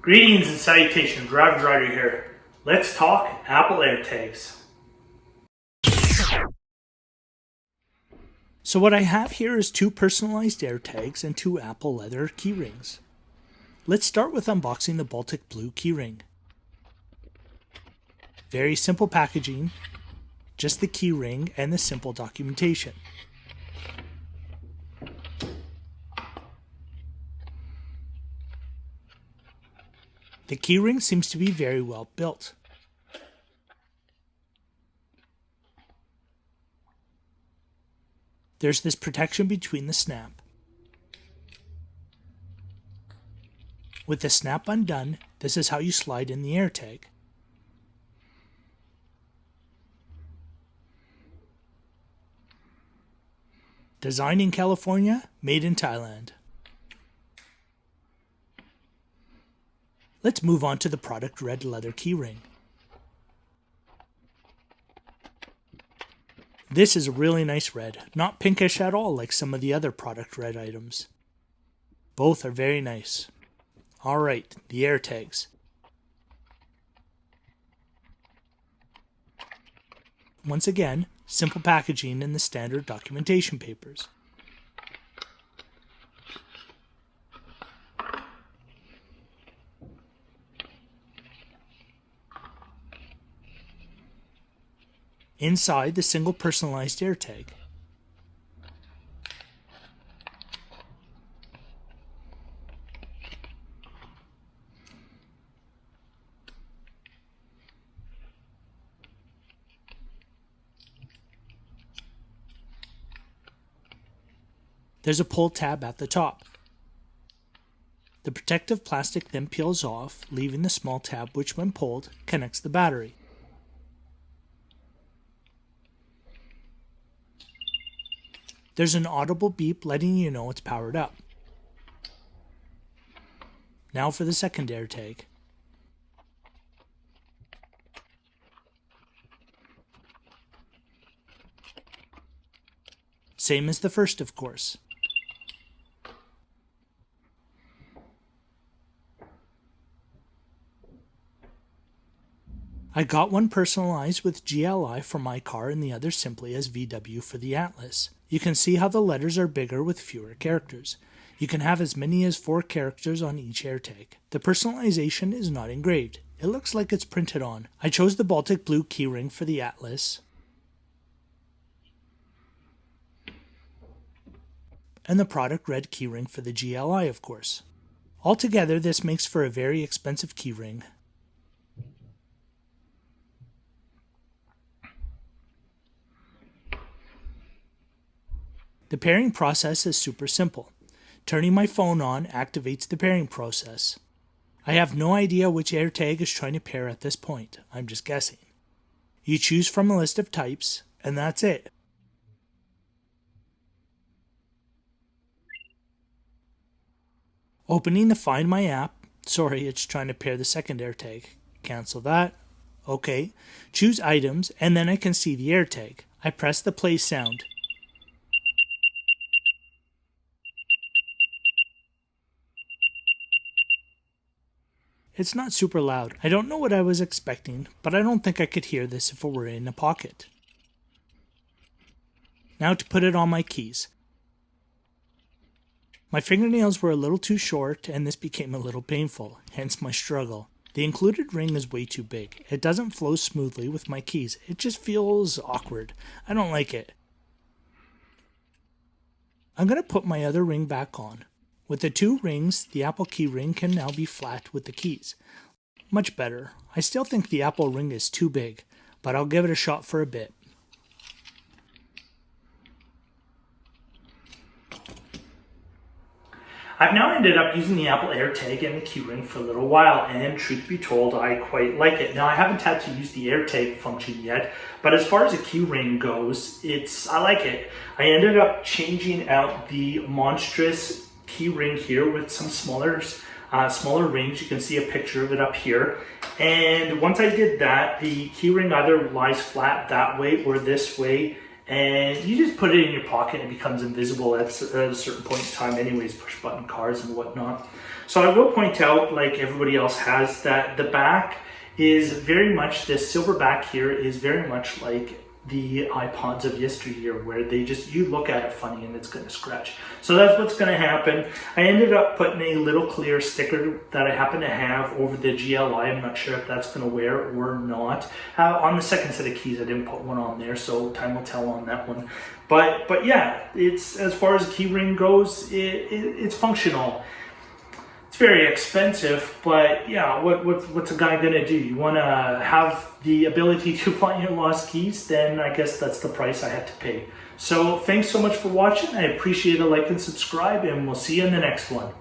Greetings and salutations, Rav Ryder here. Let's talk Apple AirTags. So what I have here is two personalized AirTags and two Apple Leather Keyrings. Let's start with unboxing the Baltic Blue Keyring. Very simple packaging, just the keyring and the simple documentation. The keyring seems to be very well built. There's this protection between the snap. With the snap undone, this is how you slide in the AirTag. Designed in California, made in Thailand. Let's move on to the product red leather keyring. This is a really nice red, not pinkish at all like some of the other product red items. Both are very nice. Alright, the AirTags. Once again, simple packaging and the standard documentation papers. Inside, the single personalized AirTag. There's a pull tab at the top. The protective plastic then peels off, leaving the small tab which, when pulled, connects the battery. There's an audible beep letting you know it's powered up. Now for the second AirTag. Same as the first, of course. I got one personalized with GLI for my car and the other simply as VW for the Atlas. You can see how the letters are bigger with fewer characters. You can have as many as 4 characters on each AirTag. The personalization is not engraved. It looks like it's printed on. I chose the Baltic Blue Keyring for the Atlas and the product red keyring for the GLI, of course. Altogether, this makes for a very expensive keyring. The pairing process is super simple. Turning my phone on activates the pairing process. I have no idea which AirTag is trying to pair at this point. I'm just guessing. You choose from a list of types, and that's it. Opening the Find My app. Sorry, it's trying to pair the second AirTag. Cancel that. Okay. Choose items, and then I can see the AirTag. I press the play sound. It's not super loud. I don't know what I was expecting, but I don't think I could hear this if it were in a pocket. Now to put it on my keys. My fingernails were a little too short and this became a little painful, hence my struggle. The included ring is way too big. It doesn't flow smoothly with my keys. It just feels awkward. I don't like it. I'm going to put my other ring back on. With the 2 rings, the Apple key ring can now be flat with the keys. Much better. I still think the Apple ring is too big, but I'll give it a shot for a bit. I've now ended up using the Apple AirTag and the keyring for a little while, and truth be told, I quite like it. Now, I haven't had to use the AirTag function yet, but as far as the keyring goes, I like it. I ended up changing out the monstrous keyring here with some smaller rings. You can see a picture of it up here. And once I did that, the keyring either lies flat that way or this way, and you just put it in your pocket and it becomes invisible at a certain point in time anyways, push button cars and whatnot. So I will point out, like everybody else has, that the back is very much, this silver back here is very much like the iPods of yesteryear, where they just, you look at it funny and it's going to scratch. So that's what's going to happen. I ended up putting a little clear sticker that I happen to have over the GLI. I'm not sure if that's going to wear or not. On the second set of keys, I didn't put one on there, so time will tell on that one. But yeah, it's, as far as the key ring goes, it's functional. It's very expensive, but yeah, what's a guy gonna do? You wanna have the ability to find your lost keys, then I guess that's the price I had to pay. So thanks so much for watching. I appreciate a like and subscribe, and we'll see you in the next one.